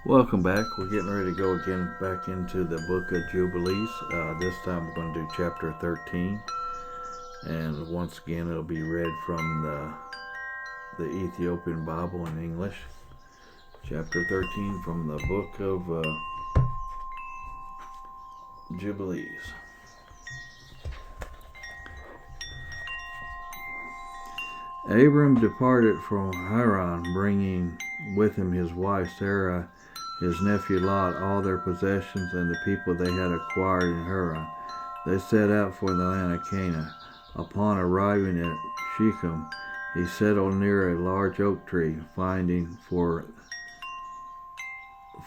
Welcome back. We're getting ready to go again back into the book of Jubilees. This time we're going to do chapter 13. And once again, it'll be read from the Ethiopian Bible in English. Chapter 13 from the book of Jubilees. Abram departed from Haran, bringing with him his wife Sarah, his nephew Lot, all their possessions, and the people they had acquired in Haran. They set out for the land of Canaan. Upon arriving at Shechem, he settled near a large oak tree, finding for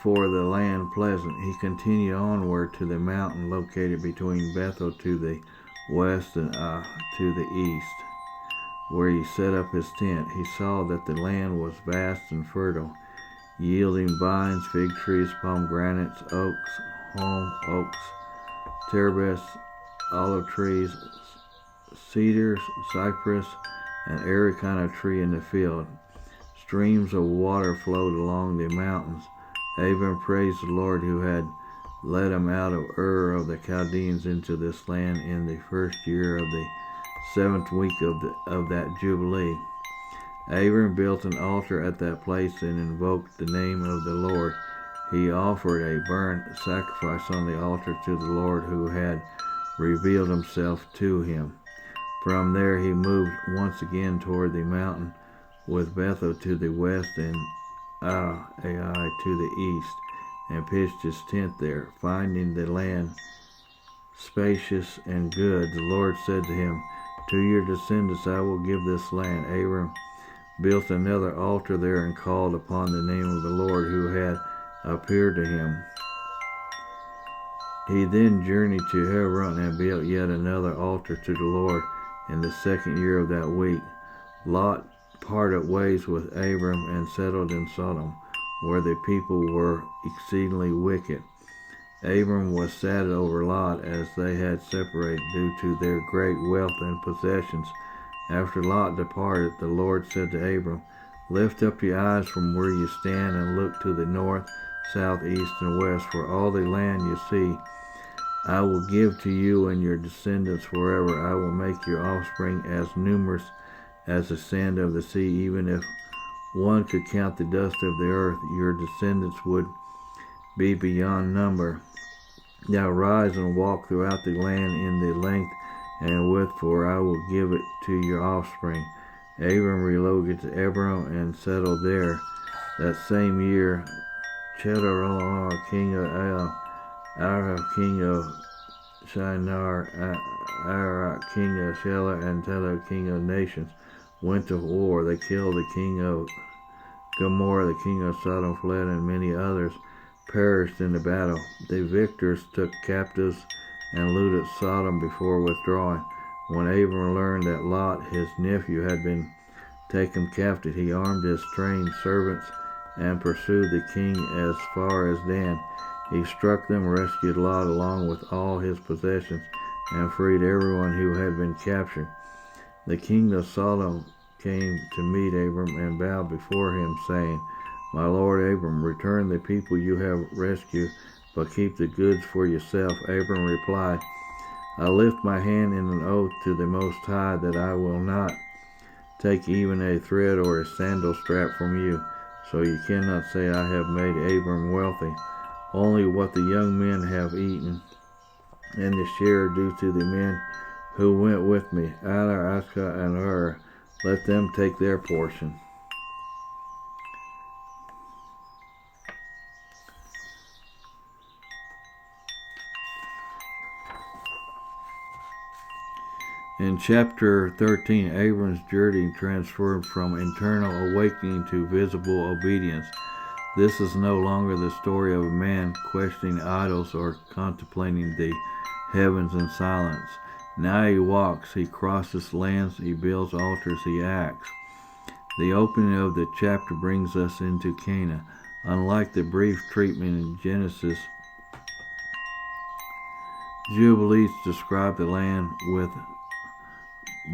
the land pleasant. He continued onward to the mountain located between Bethel to the west and to the east, where he set up his tent. He saw that the land was vast and fertile, yielding vines, fig trees, pomegranates, oaks, holm oaks, terebinths, olive trees, cedars, cypress, and every kind of tree in the field. Streams of water flowed along the mountains. Abram praised the Lord who had led him out of Ur of the Chaldeans into this land in the first year of the 7th week of that Jubilee. Abram built an altar at that place and invoked the name of the Lord. He offered a burnt sacrifice on the altar to the Lord who had revealed himself to him. From there he moved once again toward the mountain, with Bethel to the west and Ai to the east, and pitched his tent there. Finding the land spacious and good, the Lord said to him, "To your descendants I will give this land." Abram built another altar there and called upon the name of the Lord who had appeared to him. He then journeyed to Hebron and built yet another altar to the Lord in the 2nd year of that week. Lot parted ways with Abram and settled in Sodom, where the people were exceedingly wicked. Abram was sad over Lot, as they had separated due to their great wealth and possessions. After Lot departed, the Lord said to Abram, "Lift up your eyes from where you stand and look to the north, south, east, and west, for all the land you see I will give to you and your descendants forever. I will make your offspring as numerous as the sand of the sea. Even if one could count the dust of the earth, your descendants would be beyond number. Now rise and walk throughout the land in the length and width, for I will give it to your offspring." Abram relocated to Hebron and settled there. That same year, Ch.13, king of Arah, king of Shinar, Arak, king of Shelah, and Telah, king of nations, went to war. They killed the king of Gomorrah, the king of Sodom fled, and many others perished in the battle. The victors took captives and looted Sodom before withdrawing. When Abram learned that Lot, his nephew, had been taken captive, he armed his trained servants and pursued the king as far as Dan. He struck them, rescued Lot along with all his possessions, and freed everyone who had been captured. The king of Sodom came to meet Abram and bowed before him, saying, "My lord Abram, return the people you have rescued, but keep the goods for yourself." Abram replied, "I lift my hand in an oath to the Most High that I will not take even a thread or a sandal strap from you. So you cannot say I have made Abram wealthy. Only what the young men have eaten, and the share due to the men who went with me, Adar, Aska, and Hur, let them take their portion." In chapter 13, Abram's journey transferred from internal awakening to visible obedience. This is no longer the story of a man questioning idols or contemplating the heavens in silence. Now he walks, he crosses lands, he builds altars, he acts. The opening of the chapter brings us into Canaan. Unlike the brief treatment in Genesis, Jubilees describe the land with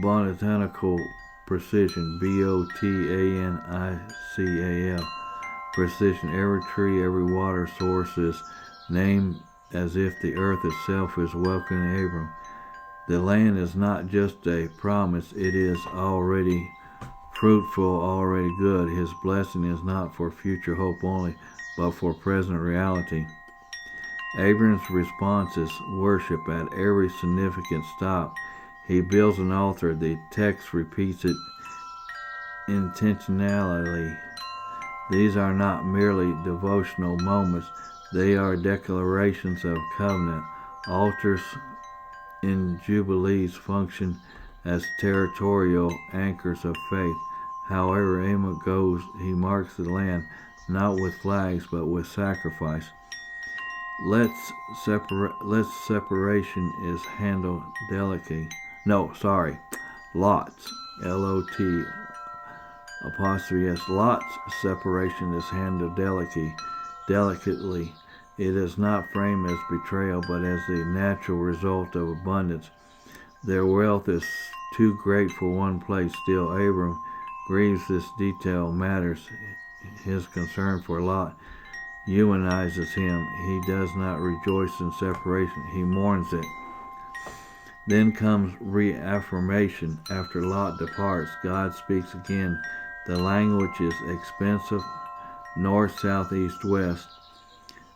botanical precision, Botanical precision. Every tree, every water source is named as if the earth itself is welcoming Abram. The land is not just a promise, it is already fruitful, already good. His blessing is not for future hope only, but for present reality. Abram's response is worship at every significant stop. He builds an altar. The text repeats it intentionally. These are not merely devotional moments, they are declarations of covenant. Altars in Jubilees function as territorial anchors of faith. However Amos goes, he marks the land not with flags but with sacrifice. Separation is handled delicately. Lot's, L-O-T apostrophe S. Lot's separation is handled delicately. It is not framed as betrayal, but as the natural result of abundance. Their wealth is too great for one place. Still, Abram grieves this detail matters. His concern for Lot humanizes him. He does not rejoice in separation. He mourns it. Then comes reaffirmation. After Lot departs, God speaks again. The language is expansive, north, south, east, west.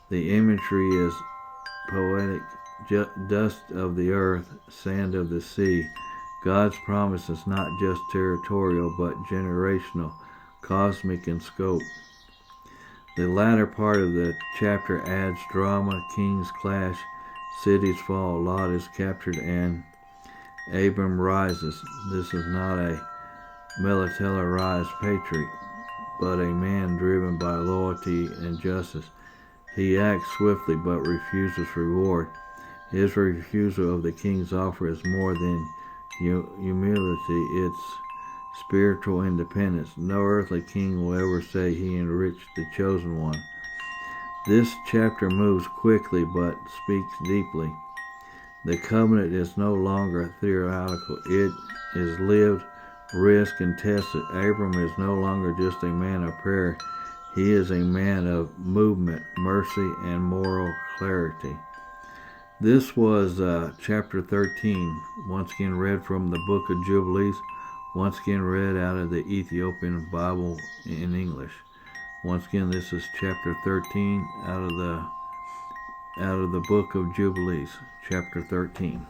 The imagery is poetic. Dust of the earth, sand of the sea. God's promise is not just territorial, but generational, cosmic in scope. The latter part of the chapter adds drama. Kings clash, cities fall, Lot is captured, and Abram rises. This is not a militarized patriot, but a man driven by loyalty and justice. He acts swiftly but refuses reward. His refusal of the king's offer is more than humility, it's spiritual independence. No earthly king will ever say he enriched the chosen one. This chapter moves quickly but speaks deeply. The covenant is no longer theoretical, it is lived, risked, and tested. Abram is no longer just a man of prayer, he is a man of movement, mercy, and moral clarity. This was chapter 13, once again read from the book of Jubilees, once again read out of the Ethiopian Bible in English. Once again, this is chapter 13 out of the book of Jubilees, chapter 13.